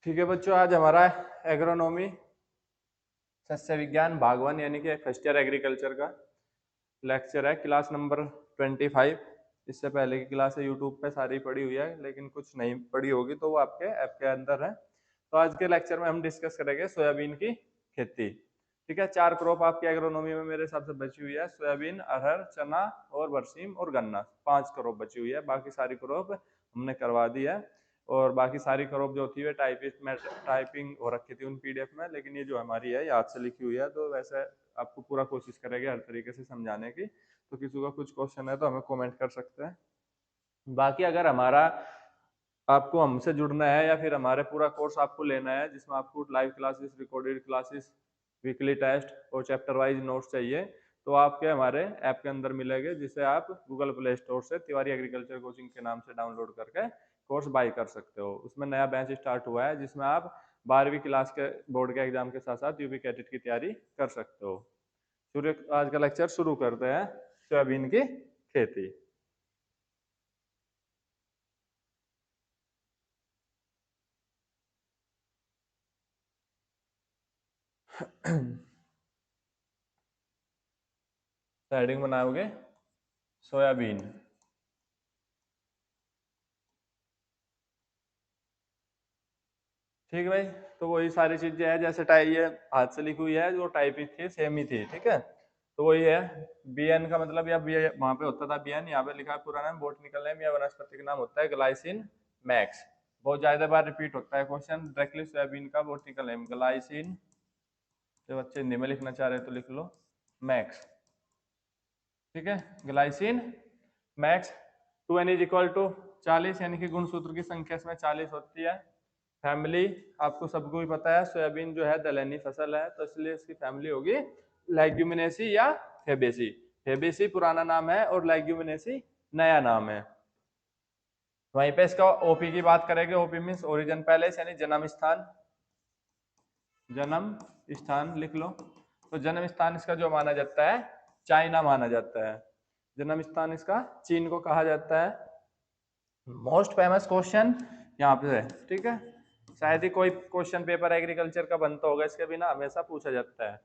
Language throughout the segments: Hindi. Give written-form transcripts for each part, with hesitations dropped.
ठीक है बच्चों, आज हमारा एग्रोनॉमी सस्य विज्ञान भाग 1 यानी कि फर्स्ट ईयर एग्रीकल्चर का लेक्चर है, क्लास नंबर 25। इससे पहले की क्लास है यूट्यूब पे सारी पड़ी हुई है, लेकिन कुछ नहीं पड़ी होगी तो वो आपके ऐप के अंदर है। तो आज के लेक्चर में हम डिस्कस करेंगे सोयाबीन की खेती। ठीक है, 4 क्रॉप आपकी एग्रोनॉमी में मेरे हिसाब से बची हुई है, सोयाबीन, अरहर, चना और बरसीम और गन्ना। 5 क्रॉप बची हुई है, बाकी सारी क्रॉप हमने करवा दी है। और बाकी सारी क्रॉप जो होती है टाइपिंग हो रखी थी उन पीडीएफ में, लेकिन ये जो हमारी है याद से लिखी हुई है, तो वैसे आपको पूरा कोशिश करेंगे हर तरीके से समझाने की। तो किसी का कुछ क्वेश्चन है तो हमें कमेंट कर सकते हैं। बाकी अगर हमारा आपको हमसे जुड़ना है या फिर हमारे पूरा कोर्स आपको लेना है जिसमें आपको live classes, recorded classes, weekly test और चैप्टर वाइज नोट्स चाहिए, तो आपके हमारे ऐप के अंदर मिलेंगे, जिसे आप गूगल प्ले स्टोर से तिवारी एग्रीकल्चर कोचिंग के नाम से डाउनलोड करके कोर्स बाय कर सकते हो। उसमें नया बैच स्टार्ट हुआ है जिसमें आप 12वीं क्लास के बोर्ड के एग्जाम के साथ साथ यूपी कैडेट की तैयारी कर सकते हो। आज का लेक्चर शुरू करते हैं सोयाबीन की खेती। हेडिंग बनाओगे सोयाबीन। ठीक है भाई, तो वही सारी चीजें हैं, जैसे ये हाथ से लिखी हुई है, जो टाइपिंग थी सेम ही थी। ठीक है, तो वही है बीएन का मतलब, या बी वहां पे होता था बीएन, यहाँ पे लिखा है पूरा नाम, बोटनिकल नेम या वनस्पति का नाम होता है ग्लाइसिन मैक्स। बहुत ज्यादा बार रिपीट होता है क्वेश्चन, डायरेक्टली सोयाबीन का बोटनिकल नेम ग्लाइसिन। जो बच्चे हिंदी में लिखना चाह रहे हैं तो लिख लो मैक्स। ठीक है, glycine max 2n is equal to 40, यानी कि गुणसूत्र की संख्या इसमें 40 होती है। फैमिली आपको सबको भी पता है, सोयाबीन जो है दलहनी फसल है, तो इसलिए इसकी फैमिली होगी लेग्यूमिनेसी या फेबेसी। फेबेसी पुराना नाम है और लेग्यूमिनेसी नया नाम है। वहीं पे इसका ओपी की बात करेंगे, ओपी मीन्स ओरिजिन पैलेस, यानी जन्म स्थान। जन्म स्थान लिख लो। तो जन्म स्थान इसका जो माना जाता है, चाइना माना जाता है। जन्म स्थान इसका चीन को कहा जाता है। मोस्ट फेमस क्वेश्चन यहाँ पे है। ठीक है, शायद ही कोई क्वेश्चन पेपर एग्रीकल्चर का बनता होगा इसके बिना, हमेशा पूछा जाता है।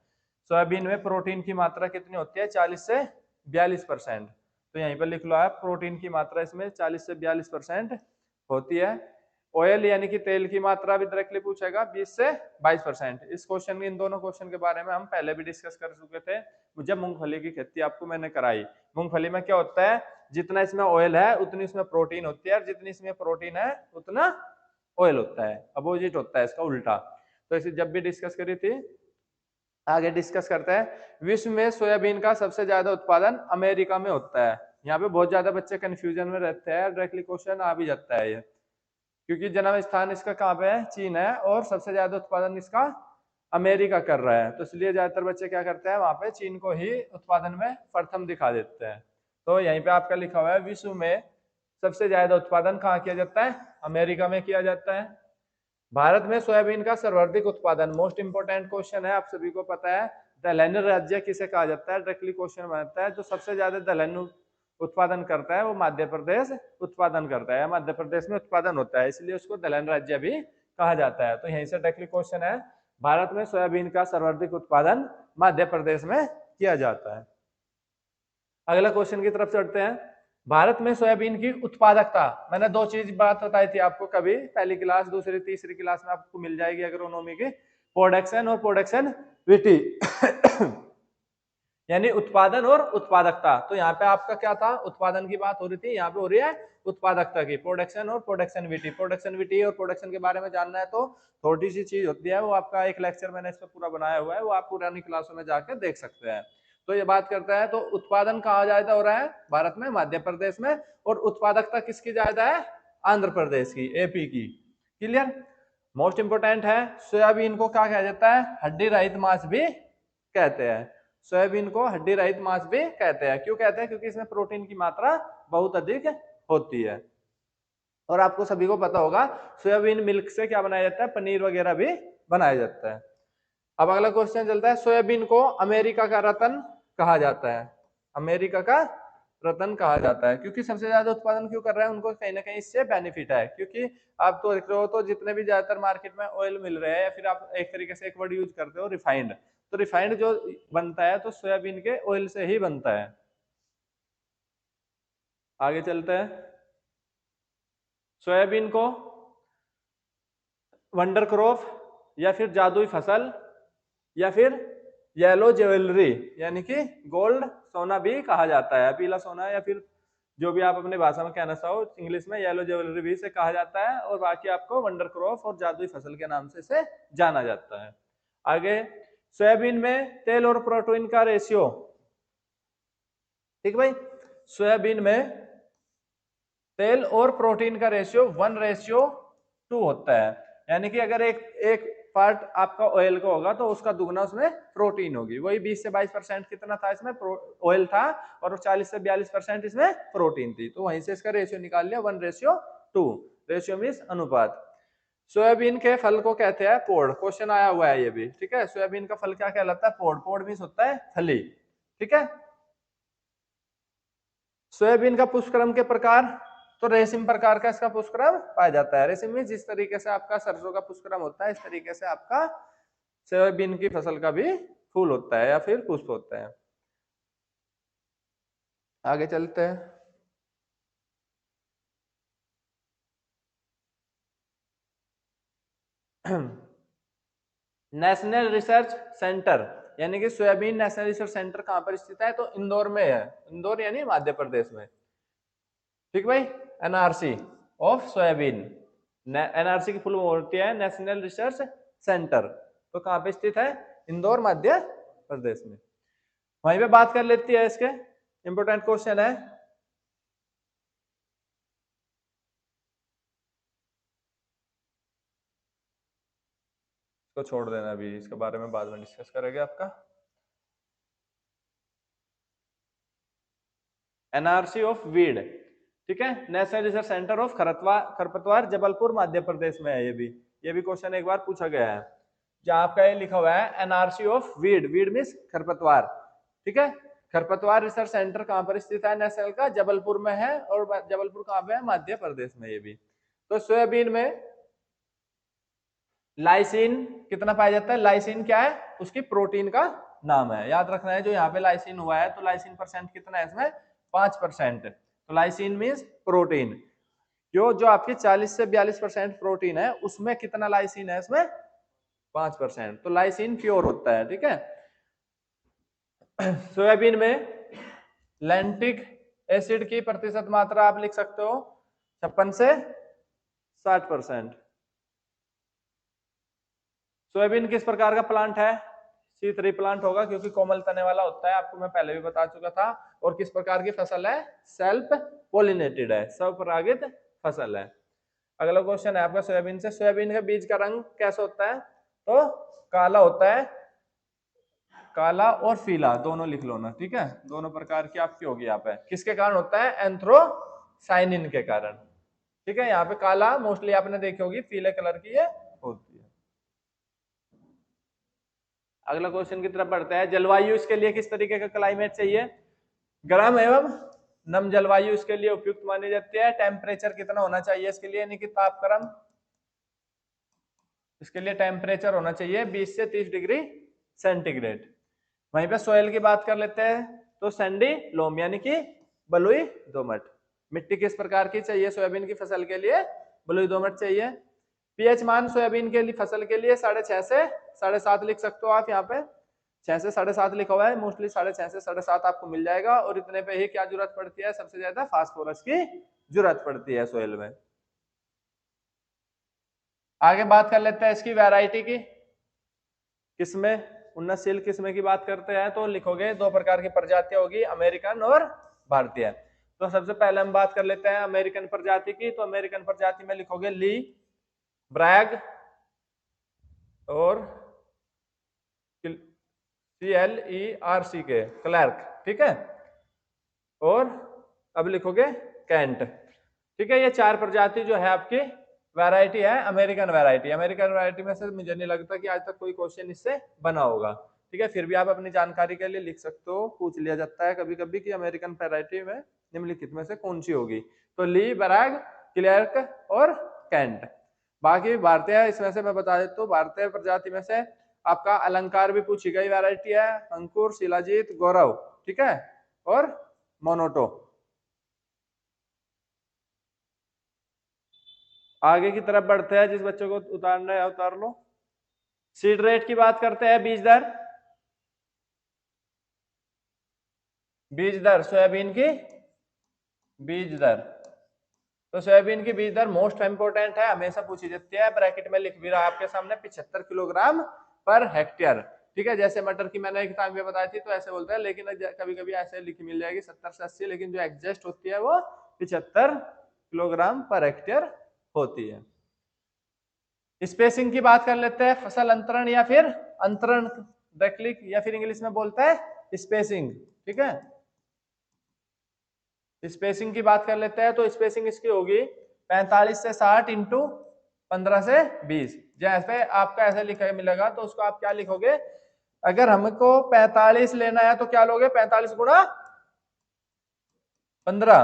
सोयाबीन में प्रोटीन की मात्रा कितनी होती है? 40 से 42%। तो यहीं पर लिख लो आप, प्रोटीन की मात्रा इसमें 40 से 42% होती है। ऑयल यानी कि तेल की मात्रा भी डायरेक्टली पूछेगा, 20 से 22%। इस क्वेश्चन, इन दोनों क्वेश्चन के बारे में हम पहले भी डिस्कस कर चुके थे जब मूंगफली की खेती आपको मैंने कराई। मूंगफली में क्या होता है, जितना इसमें ऑयल है उतनी इसमें प्रोटीन होती है, और जितनी इसमें प्रोटीन है उतना ऑयल होता है। अपोजिट होता है इसका, उल्टा। तो इसे जब भी डिस्कस करी थी, आगे डिस्कस करते हैं। विश्व में सोयाबीन का सबसे ज्यादा उत्पादन अमेरिका में होता है। यहाँ पे बहुत ज्यादा बच्चे कंफ्यूजन में रहते हैं, डायरेक्टली क्वेश्चन आ भी जाता है ये, क्योंकि जन्म स्थान इसका कहाँ पे है? चीन है, और सबसे ज्यादा उत्पादन इसका अमेरिका कर रहा है, तो इसलिए ज्यादातर बच्चे क्या करते हैं, वहां पे चीन को ही उत्पादन में प्रथम दिखा देते हैं। तो यहीं पे आपका लिखा हुआ है, विश्व में सबसे ज्यादा उत्पादन कहाँ किया जाता है? अमेरिका में किया जाता है। भारत में सोयाबीन का सर्वाधिक उत्पादन, मोस्ट इंपोर्टेंट क्वेश्चन है, आप सभी को पता है। दलहनी राज्य किसे कहा जाता है? डायरेक्टली क्वेश्चन बनता है। जो सबसे ज्यादा दलहनी उत्पादन करता है वो मध्य प्रदेश उत्पादन करता है, मध्य प्रदेश में उत्पादन होता है, इसलिए उसको दलहन राज्य भी कहा जाता है। तो यहीं से डायरेक्टली क्वेश्चन है, भारत में सोयाबीन का सर्वाधिक उत्पादन मध्य प्रदेश में किया जाता है। अगला क्वेश्चन की तरफ चढ़ते हैं। भारत में सोयाबीन की उत्पादकता, मैंने दो चीज बात बताई थी आपको, कभी पहली क्लास, दूसरी तीसरी क्लास में आपको मिल जाएगी एग्रोनॉमी की, प्रोडक्शन और प्रोडक्शनविटी यानी उत्पादन और उत्पादकता। तो यहाँ पे आपका क्या था, उत्पादन की बात हो रही थी, यहाँ पे हो रही है उत्पादकता की, प्रोडक्शन और प्रोडक्शनविटी। प्रोडक्शनविटी और प्रोडक्शन के बारे में जानना है तो थोड़ी सी चीज होती है, वो आपका एक लेक्चर मैंने इस पर पूरा बनाया हुआ है, वो आप पुरानी क्लासों में जाकर देख सकते हैं। तो ये बात करता है, तो उत्पादन कहाँ ज्यादा हो रहा है? भारत में, मध्य प्रदेश में। और उत्पादकता किसकी ज्यादा है? आंध्र प्रदेश की, एपी की। क्लियर? मोस्ट इंपोर्टेंट है, सोयाबीन को क्या कहा जाता है? हड्डी रहित मांस भी कहते हैं। सोयाबीन को हड्डी रहित मांस भी कहते हैं। क्यों कहते हैं? क्योंकि इसमें प्रोटीन की मात्रा बहुत अधिक होती है। और आपको सभी को पता होगा, सोयाबीन मिल्क से क्या बनाया जाता है? पनीर वगैरह भी बनाया जाता है। अब अगला क्वेश्चन चलता है, सोयाबीन को अमेरिका का रत्न कहा जाता है। अमेरिका का रत्न कहा जाता है, क्योंकि सबसे ज्यादा उत्पादन क्यों कर रहे हैं, उनको कहीं ना कहीं इससे बेनिफिट है। क्योंकि आप तो देख रहे हो तो जितने भी ज्यादातर मार्केट में ऑयल मिल रहे हैं, या फिर आप एक तरीके से एक वर्ड यूज करते हो रिफाइंड, तो रिफाइंड जो बनता है तो सोयाबीन के ऑयल से ही बनता है। आगे चलते हैं। सोयाबीन को वंडर क्रॉप या फिर जादुई फसल या फिर येलो ज्वेलरी यानी कि गोल्ड सोना भी कहा जाता है, पीला सोना, या फिर जो भी आप अपनी भाषा में कहना चाहो, इंग्लिश में येलो ज्वेलरी भी से कहा जाता है, और बाकी आपको वंडर क्रॉप और जादुई फसल के नाम से इसे जाना जाता है। आगे, सोयाबीन में तेल और प्रोटीन का रेशियो, ठीक भाई, सोयाबीन में तेल और प्रोटीन का रेशियो 1:2 होता है। यानी कि अगर एक पार्ट आपका ऑयल का होगा तो उसका दुगना उसमें प्रोटीन होगी। वही 20 से 22% कितना था इसमें ऑयल था, और 40 से 42% इसमें प्रोटीन थी, तो वहीं से इसका रेशियो निकाल लिया 1:2। रेशियो मीन्स अनुपात। सोयाबीन के फल को कहते हैं पोड़, क्वेश्चन आया हुआ है ये भी, ठीक है। सोयाबीन का फल क्या कहलाता है, पोड़। पोड़ मीन्स होता है फली, ठीक है। सोयाबीन का पुष्पक्रम के प्रकार, तो रेशम प्रकार का इसका पुष्पक्रम पाया जाता है। रेशम में जिस तरीके से आपका सरसों का पुष्पक्रम होता है, इस तरीके से आपका सोयाबीन की फसल का भी फूल होता है या फिर पुष्प होता है। आगे चलते हैं। नेशनल रिसर्च सेंटर, यानी कि सोयाबीन नेशनल रिसर्च सेंटर कहां पर स्थित है, तो इंदौर में है। इंदौर यानी मध्य प्रदेश में, ठीक भाई। एनआरसी ऑफ सोयाबीन, एनआरसी की फुल होती है नेशनल रिसर्च सेंटर, तो कहां पे स्थित है, इंदौर मध्य प्रदेश में। वहीं पे बात कर लेती है इसके, इंपोर्टेंट क्वेश्चन है। इसको छोड़ देना, अभी इसके बारे में बाद में डिस्कस करेंगे आपका। एनआरसी ऑफ वीड, ठीक है, नेशनल रिसर्च सेंटर ऑफ खरपतवार जबलपुर मध्य प्रदेश में है। ये भी क्वेश्चन एक बार पूछा गया है, जहां आपका ये लिखा हुआ है NRC of weed, weed means खरपतवार, ठीक है। खरपतवार रिसर्च सेंटर कहां पर स्थित है, नेशनल का जबलपुर में है, और जबलपुर कहां पे है, मध्य प्रदेश में। ये भी तो सोयाबीन में लाइसिन कितना पाया जाता है, लाइसिन क्या है, उसकी प्रोटीन का नाम है, याद रखना है। जो यहाँ पे लाइसिन हुआ है तो लाइसिन परसेंट कितना है इसमें, 5%। तो लाइसिन मीन्स प्रोटीन। जो जो आपकी 40 से 42% प्रोटीन है, उसमें कितना लाइसिन है, इसमें 5%। तो लाइसिन प्योर होता है, ठीक है। सोयाबीन में लैंटिक एसिड की प्रतिशत मात्रा आप लिख सकते हो 56 से 60%। सोयाबीन किस प्रकार का प्लांट है, C3 प्लांट होगा, क्योंकि कोमल तने वाला होता है, आपको मैं पहले भी बता चुका था। और किस प्रकार की फसल है, सेल्फ पोलिनेटेड है, स्वपरागित फसल है। अगला क्वेश्चन है आपका सोयाबीन से, सोयाबीन के बीज का रंग कैसा होता है, तो काला होता है, काला और पीला दोनों लिख लो ना, ठीक है। दोनों प्रकार की आपकी होगी यहाँ पे। किसके कारण होता है, एंथ्रोसाइनिन के कारण, ठीक है। यहाँ पे काला मोस्टली आपने देखी होगी, पीले कलर की ये होती है। अगला क्वेश्चन की तरफ बढ़ते हैं। जलवायु इसके लिए किस तरीके का क्लाइमेट चाहिए, गर्म एवं नम जलवायु इसके लिए उपयुक्त मानी जाती है। टेम्परेचर कितना होना चाहिए इसके लिए, यानी कि तापक्रम, इसके लिए टेम्परेचर होना चाहिए 20 से 30 डिग्री सेंटीग्रेड। वहीं पे सोयल की बात कर लेते हैं, तो सैंडी लोम यानी कि बलुई दोमट। मिट्टी किस प्रकार की चाहिए सोयाबीन की फसल के लिए, बलुई दोमट चाहिए। पीएच मान सोयाबीन के लिए फसल के लिए 6.5 से 7.5 लिख सकते हो आप। यहाँ पे 6 से 7.5 लिखा हुआ है, मोस्टली 6.5 से 7.5 आपको मिल जाएगा। और इतने पे ही क्या जरूरत पड़ती है, सबसे ज्यादा फास्फोरस की जरूरत पड़ती है सोयल में। आगे बात कर लेते हैं इसकी वैरायटी की, किस्में, उन्नतशील किस्में की बात करते हैं तो लिखोगे 2 प्रकार की प्रजातियां होगी, अमेरिकन और भारतीय। तो सबसे पहले हम बात कर लेते हैं अमेरिकन प्रजाति की। तो अमेरिकन प्रजाति में लिखोगे ली, ब्रैग और CLERC के, क्लर्क, ठीक है। और अब लिखोगे कैंट, ठीक है। ये 4 प्रजाति जो है आपकी वैरायटी है अमेरिकन वैरायटी। अमेरिकन वैरायटी में से मुझे नहीं लगता कि आज तक कोई क्वेश्चन इससे बना होगा, ठीक है, फिर भी आप अपनी जानकारी के लिए लिख सकते हो, पूछ लिया जाता है कभी कभी कि अमेरिकन वैरायटी में निम्नलिखित में से कौन सी होगी, तो ली, ब्रैग, क्लर्क और कैंट। बाकी भारतीय इसमें से मैं बता देता हूँ, भारतीय प्रजाति में से आपका अलंकार भी पूछी गई वैरायटी है, अंकुर, शिलाजीत, गौरव, ठीक है, और मोनोटो। आगे की तरफ बढ़ते हैं, जिस बच्चों को उतारना है उतार लो। सीड रेट की बात करते हैं, बीज दर। बीज दर सोयाबीन की बीज दर, तो सोयाबीन की बीज दर मोस्ट इंपोर्टेंट है, हमेशा पूछी जाती है, ब्रैकेट में लिख भी रहा आपके सामने 75 किलोग्राम पर हेक्टेयर, ठीक है। जैसे मटर की मैंने एक टाइम में बताई थी तो ऐसे बोलते हैं, लेकिन कभी कभी ऐसे लिखी मिल जाएगी 70 से 80, लेकिन जो एग्जैक्ट होती है वो 75 किलोग्राम पर हेक्टेयर होती है। स्पेसिंग की बात कर लेते हैं, फसल अंतरण या फिर अंतरण वैकल्पिक, या फिर इंग्लिश में बोलते हैं स्पेसिंग, ठीक है। स्पेसिंग की बात कर लेते हैं, तो स्पेसिंग इसकी होगी 45 से 60 इंटू 15 से 20। जैसे आपका ऐसे लिखा मिलेगा तो उसको आप क्या लिखोगे, अगर हमको 45 लेना है तो क्या लोगे, 45 गुणा 15,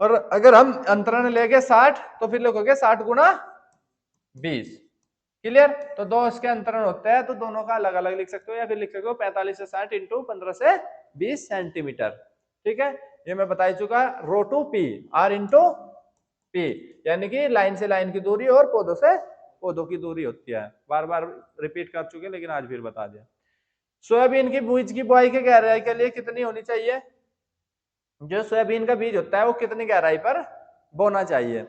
और अगर हम अंतरण लेके 60 तो फिर लिखोगे 60 गुणा 20। क्लियर, तो दो इसके अंतरण होते हैं, तो दोनों का अलग अलग लिख सकते हो, या फिर लिख सकते हो 45 से 60 इंटू 15 से 20 सेंटीमीटर, ठीक है। ये मैं बता चुका, row to P, R into P, यानी कि लाइन से लाइन की दूरी और पौधों से पौधों की दूरी होती है, बार बार रिपीट कर चुके लेकिन आज फिर बता दिया। सोयाबीन की बीज की बुआई के गहराई के लिए कितनी होनी चाहिए, जो सोयाबीन का बीज होता है वो कितनी गहराई पर बोना चाहिए,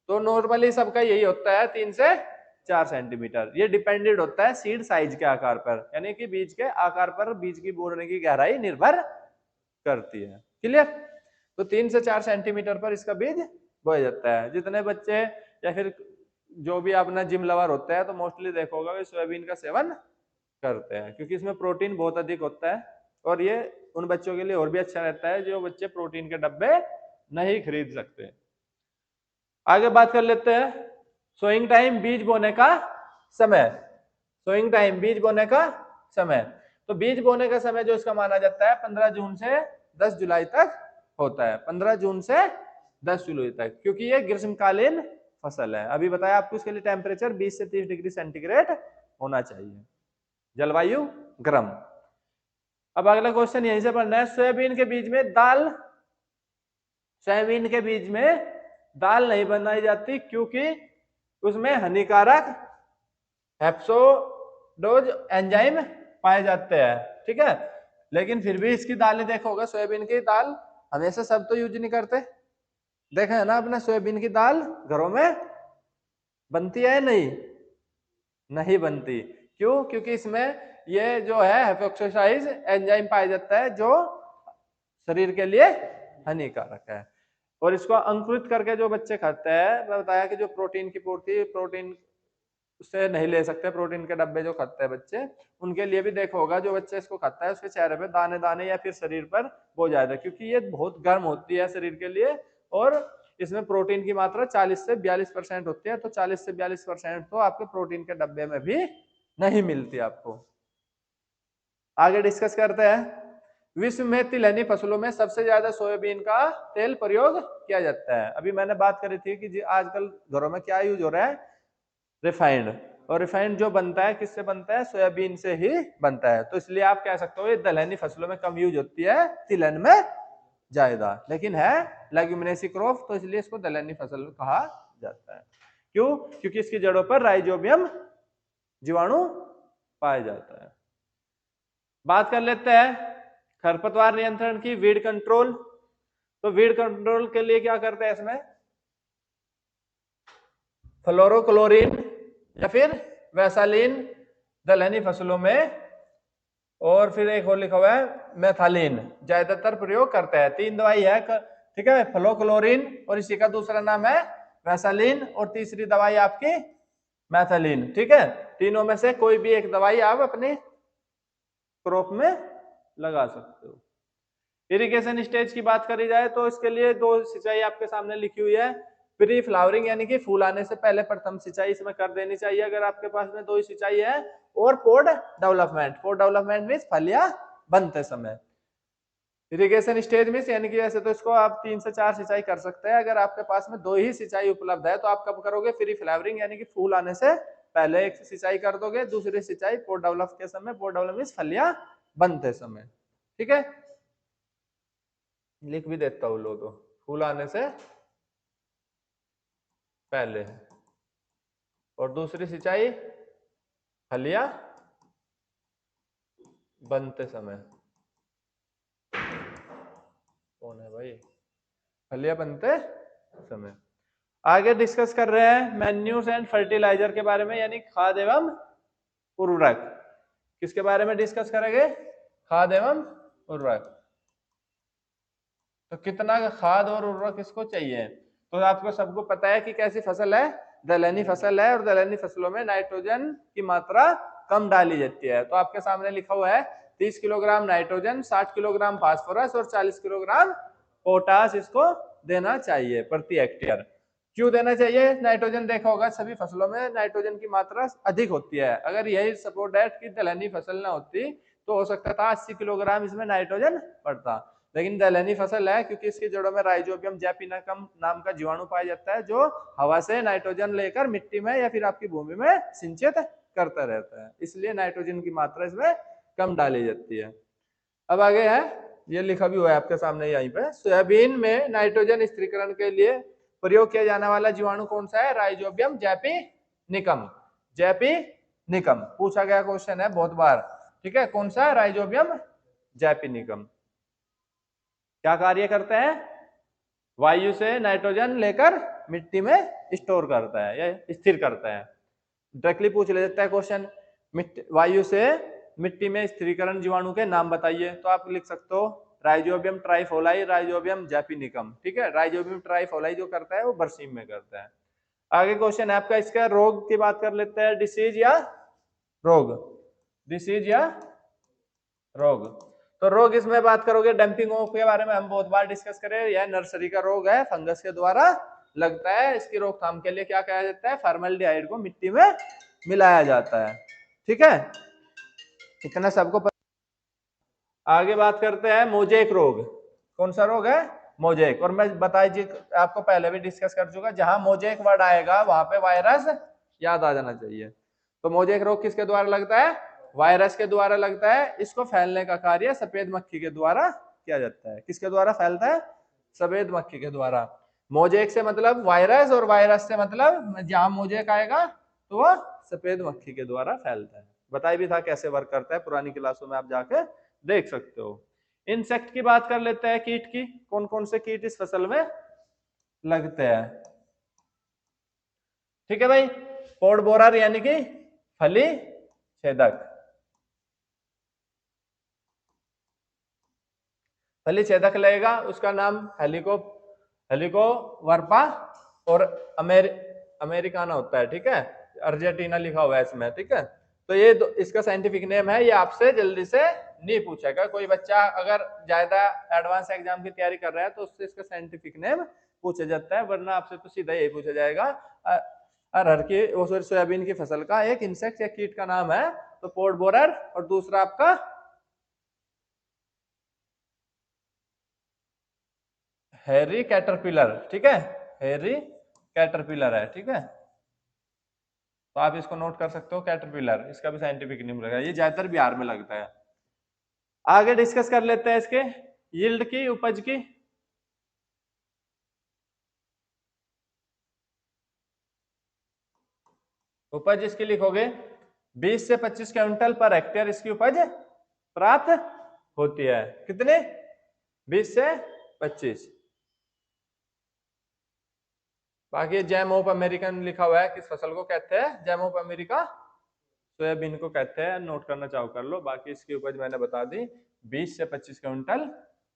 तो नॉर्मली सबका यही होता है 3 से 4 सेंटीमीटर। ये डिपेंडेंट होता है सीड साइज के आकार पर, यानी कि बीज के आकार पर बीज की बोने की गहराई निर्भर करती है। क्लियर, तो 3 से 4 सेंटीमीटर पर इसका बीज बोया जाता है। जितने बच्चे या फिर जो भी अपना जिम लवर होता है तो मोस्टली देखोगे वे सोयाबीन का सेवन करते हैं, क्योंकि इसमें प्रोटीन बहुत अधिक होता है, और ये उन बच्चों के लिए और भी अच्छा रहता है जो बच्चे प्रोटीन के डब्बे नहीं खरीद सकते। आगे बात कर लेते हैं सोइंग टाइम, बीज बोने का समय। सोइंग टाइम, बीज बोने का समय, तो बीज बोने का समय जो इसका माना जाता है 15 जून से 10 जुलाई तक होता है, 15 जून से 10 जुलाई तक, क्योंकि ये ग्रीष्मकालीन फसल है। अभी बताया आपको, इसके लिए टेम्परेचर 20 से 30 डिग्री सेंटीग्रेड होना चाहिए, जलवायु गर्म। अब अगला क्वेश्चन यहीं से पढ़ना है, सोयाबीन के बीज में दाल, सोयाबीन के बीज में दाल नहीं बनाई जाती क्योंकि उसमें हानिकारक हेप्सोडोज एंजाइम पाए जाते हैं, ठीक है। लेकिन फिर भी इसकी दालें देखोगे, सोयाबीन की दाल हमेशा सब तो यूज नहीं करते, देखा है ना अपने, सोयाबीन की दाल घरों में बनती है नहीं, नहीं बनती, क्यों, क्योंकि इसमें ये जो है हेप्सोडोज एंजाइम पाया जाता है जो शरीर के लिए हानिकारक है। और इसको अंकुरित करके जो बच्चे खाते हैं, मैं बताया कि जो प्रोटीन की पूर्ति प्रोटीन उससे नहीं ले सकते, प्रोटीन के डब्बे जो खाते हैं बच्चे, उनके लिए भी देखो होगा, जो बच्चे इसको खाता है उसके चेहरे पे दाने दाने या फिर शरीर पर बहुत ज्यादा, क्योंकि ये बहुत गर्म होती है शरीर के लिए, और इसमें प्रोटीन की मात्रा 40 से 42% होती है, तो 40 से 42% तो आपके प्रोटीन के डब्बे में भी नहीं मिलती आपको। आगे डिस्कस करते हैं, विश्व में तिलहनी फसलों में सबसे ज्यादा सोयाबीन का तेल प्रयोग किया जाता है। अभी मैंने बात करी थी कि आजकल घरों में क्या यूज हो रहा है, रिफाइंड, और रिफाइंड जो बनता है किससे बनता है, सोयाबीन से ही बनता है, तो इसलिए आप कह सकते हो ये दलहनी फसलों में कम यूज होती है, तिलहन में ज्यादा, लेकिन है लेग्यूमिनेसी क्रॉप, तो इसलिए इसको दलहनी फसल कहा जाता है। क्यों, क्योंकि इसकी जड़ों पर राइजोबियम जीवाणु पाया जाता है। बात कर लेते हैं खरपतवार नियंत्रण की, वीड कंट्रोल। तो वीड कंट्रोल के लिए क्या करते हैं, इसमें फ्लोरोक्लोरिन या फिर वैसालीन दलहनी फसलों में, और फिर एक और लिखा हुआ है मेथालीन, ज्यादातर प्रयोग करते हैं। 3 दवाई है, ठीक है, फ्लोरोक्लोरिन, और इसी का दूसरा नाम है वैसालीन, और तीसरी दवाई आपकी मेथालीन, ठीक है। तीनों में से कोई भी एक दवाई आप अपने क्रॉप में लगा सकते हो। इरिगेशन स्टेज की बात करी जाए तो इसके लिए 2 सिंचाई आपके सामने लिखी हुई है, प्री फ्लावरिंग यानी कि फूल आने से पहले प्रथम सिंचाई इसमें कर देनी चाहिए, अगर आपके पास में 2 ही सिंचाई है, और पोड डेवलपमेंट। पोड डेवलपमेंट मीन्स फलियां बनते समय। इरिगेशन स्टेज में यानी कि वैसे तो इसको आप 3 से 4 सिंचाई कर सकते हैं। अगर आपके पास में 2 ही सिंचाई उपलब्ध है तो आप कब करोगे? प्री फ्लावरिंग यानी कि फूल आने से पहले एक सिंचाई कर दोगे, दूसरी सिंचाई पोड डेवलप के समय। पोड डेवलप मीन्स फलियां बनते समय। ठीक है, लिख भी देता हूँ लो, तो फूल आने से पहले, और दूसरी सिंचाई फलियां बनते समय। कौन है भाई? फलियां बनते समय। आगे डिस्कस कर रहे हैं मैन्यूर्स एंड फर्टिलाइजर के बारे में, यानी खाद एवं उर्वरक। किसके बारे में डिस्कस करेंगे? खाद एवं उर्वरक। तो कितना खाद और उर्वरक इसको चाहिए? तो आपको सबको पता है कि कैसी फसल है? दलहनी फसल है, और दलहनी फसलों में नाइट्रोजन की मात्रा कम डाली जाती है। तो आपके सामने लिखा हुआ है 30 किलोग्राम नाइट्रोजन, 60 किलोग्राम फास्फोरस और 40 किलोग्राम पोटास इसको देना चाहिए प्रति हेक्टेयर। क्यों देना चाहिए नाइट्रोजन? देखा होगा सभी फसलों में नाइट्रोजन की मात्रा अधिक होती है। अगर यही सपोज दैट की दलहनी फसल ना होती तो हो सकता था 80 किलोग्राम इसमें नाइट्रोजन पड़ता, लेकिन दलहनी फसल है क्योंकि इसकी जड़ों में राइजोबियम जैपिनकम नाम का जीवाणु पाया जाता है, जो हवा से नाइट्रोजन लेकर मिट्टी में या फिर आपकी भूमि में सिंचित करता रहता है, इसलिए नाइट्रोजन की मात्रा इसमें कम डाली जाती है। अब आगे है, ये लिखा भी हुआ है आपके सामने यहीं पे, सोयाबीन में नाइट्रोजन स्थिरीकरण के लिए प्रयोग किया जाने वाला जीवाणु कौन सा है? राइजोबियम जैपिनिकम। जैपिनिकम पूछा गया क्वेश्चन है बहुत बार। ठीक है, कौन सा? राइजोबियम जैपिनिकम। क्या कार्य करते हैं? वायु से नाइट्रोजन लेकर मिट्टी में स्टोर करता है या स्थिर करता है। डायरेक्टली पूछ ले जाता है क्वेश्चन, वायु से मिट्टी में स्थिरीकरण जीवाणु के नाम बताइए, तो आप लिख सकते हो राइजोबियम ट्राइफोलाई, राइजोबियम जैपिनिकम। ठीक है, राइजोबियम ट्राइफोलाई जो करता है वो बरसीम में करता है। आगे क्वेश्चन है आपका, इसका रोग की बात कर लेते हैं, डिसीज या रोग। डिसीज या रोग, तो रोग इसमें बात करोगे डंपिंग ऑफ के बारे में हम बहुत बार डिस्कस करें। यह नर्सरी का रोग है, फंगस के द्वारा लगता है। इसकी रोकथाम के लिए क्या किया जाता है? फॉर्मल्डिहाइड को मिट्टी में मिलाया जाता है। ठीक है, इतना सबको पता। आगे बात करते हैं मोजेक रोग। कौन सा रोग है? मोजेक। और मैं बताइए आपको पहले भी डिस्कस कर चुका, जहां मोजेक वर्ड आएगा वहां पे वायरस याद आ जाना चाहिए। तो मोजेक रोग किसके द्वारा लगता है? वायरस के द्वारा लगता है। इसको फैलने का कार्य सफेद मक्खी के द्वारा किया जाता है। किसके द्वारा फैलता है? सफेद मक्खी के द्वारा। मोजेक से मतलब वायरस, और वायरस से मतलब जहां मोजेक आएगा तो वह सफेद मक्खी के द्वारा फैलता है। बताया भी था कैसे वर्क करता है, पुरानी क्लासों में आप जाके देख सकते हो। इंसेक्ट की बात कर लेते हैं, कीट की। कौन कौन से कीट इस फसल में लगते हैं? ठीक है भाई, पोड बोरर यानी कि फली छेदक। फली छेदक लगेगा, उसका नाम हेलिकोवर्पा और अमेरिकाना होता है। ठीक है, अर्जेंटीना लिखा हुआ है इसमें। ठीक है, तो ये इसका साइंटिफिक नेम है। ये आपसे जल्दी से नहीं पूछेगा कोई बच्चा, अगर ज्यादा एडवांस एग्जाम की तैयारी कर रहा है तो उससे इसका साइंटिफिक नेम पूछा जाता है, वरना आपसे तो सीधा यही पूछा जाएगा अरहर की सोयाबीन की फसल का एक इंसेक्ट या कीट का नाम है, तो पोड बोरर, और दूसरा आपका हैरी कैटरपिलर। ठीक है, हैरी कैटरपिलर है। ठीक है, तो आप इसको नोट कर सकते हो, कैटरपिलर इसका भी साइंटिफिक नेम रहेगा। ये ज्यादातर बिहार में लगता है। आगे डिस्कस कर लेते हैं इसके यील्ड की, उपज की। उपज इसकी लिखोगे 20 से 25 क्विंटल पर हेक्टेयर इसकी उपज प्राप्त होती है। कितने? 20 से 25। बाकी जैम ऑफ अमेरिकन लिखा हुआ है, किस फसल को कहते हैं? जैम ऑफ अमेरिका सोयाबीन को कहते हैं। नोट करना चाहो कर लो। बाकी इसकी उपज मैंने बता दी, 20 से 25 क्विंटल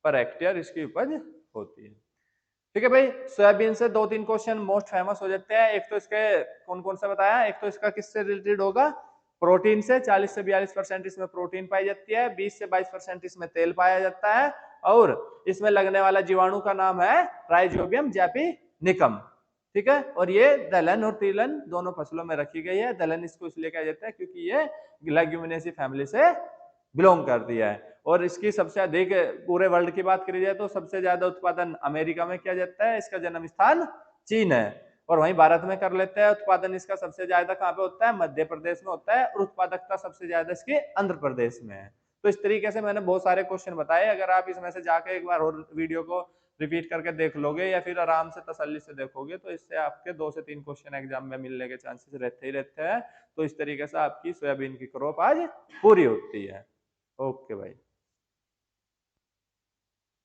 पर हेक्टेयर इसकी उपज होती है। ठीक है भाई, सोयाबीन से 2-3 क्वेश्चन मोस्ट फेमस हो जाते हैं। एक तो इसके कौन कौन सा बताया, एक तो इसका किससे रिलेटेड होगा? प्रोटीन से। 40 से 42% इसमें प्रोटीन पाई जाती है, 20 से 22% इसमें तेल पाया जाता है, और इसमें लगने वाला जीवाणु का नाम है राइजोबियम जैपिनिकम। ठीक है। और ये दलहन और तिलहन दोनों फसलों में रखी गई है। दलहन इसको इसलिए कहा जाता है क्योंकि ये लेग्यूमिनेसी फैमिली से बिलोंग करती है। और इसकी सबसे अधिक पूरे वर्ल्ड की बात करी जाए तो सबसे ज्यादा उत्पादन अमेरिका में किया जाता है, इसका जन्म स्थान चीन है। और वहीं भारत में कर लेते हैं उत्पादन इसका सबसे ज्यादा कहाँ पे होता है, मध्य प्रदेश में होता है। और उत्पादकता सबसे ज्यादा इसकी आंध्र प्रदेश में है। तो इस तरीके से मैंने बहुत सारे क्वेश्चन बताए, अगर आप इसमें से जाके एक बार और वीडियो को रिपीट करके देख लोगे या फिर आराम से तसल्ली से देखोगे तो इससे आपके 2 से 3 क्वेश्चन एग्जाम में मिलने के चांसेस रहते ही रहते हैं। तो इस तरीके से आपकी सोयाबीन की क्रॉप आज पूरी होती है। ओके भाई।